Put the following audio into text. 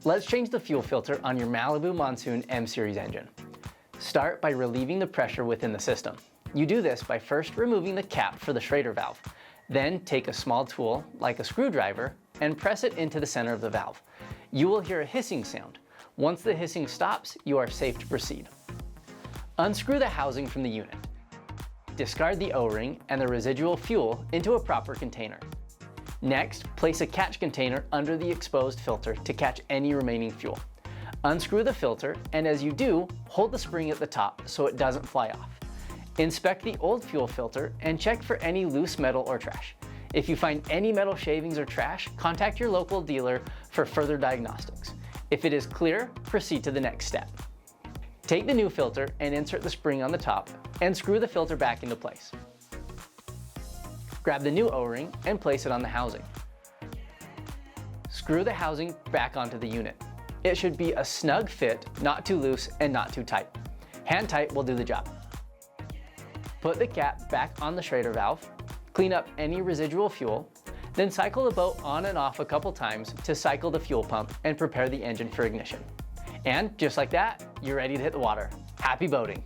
Let's change the fuel filter on your Malibu Monsoon M Series engine. Start by relieving the pressure within the system. You do this by first removing the cap for the shraeder valve. Then take a small tool, like a screwdriver, and press it into the center of the valve. You will hear a hissing sound. Once the hissing stops, you are safe to proceed. Unscrew the housing from the unit. Discard the O-ring and the residual fuel into a proper container. Next, place a catch container under the exposed filter to catch any remaining fuel. Unscrew the filter, and as you do, hold the spring at the top so it doesn't fly off. Inspect the old fuel filter and check for any loose metal or trash. If you find any metal shavings or trash, contact your local dealer for further diagnostics. If it is clear, proceed to the next step. Take the new filter and insert the spring on the top and screw the filter back into place. Grab the new O-ring and place it on the housing. Screw the housing back onto the unit. It should be a snug fit, not too loose and not too tight. Hand tight will do the job. Put the cap back on the shraeder valve, clean up any residual fuel, then cycle the boat on and off a couple times to cycle the fuel pump and prepare the engine for ignition. And just like that, you're ready to hit the water. Happy boating!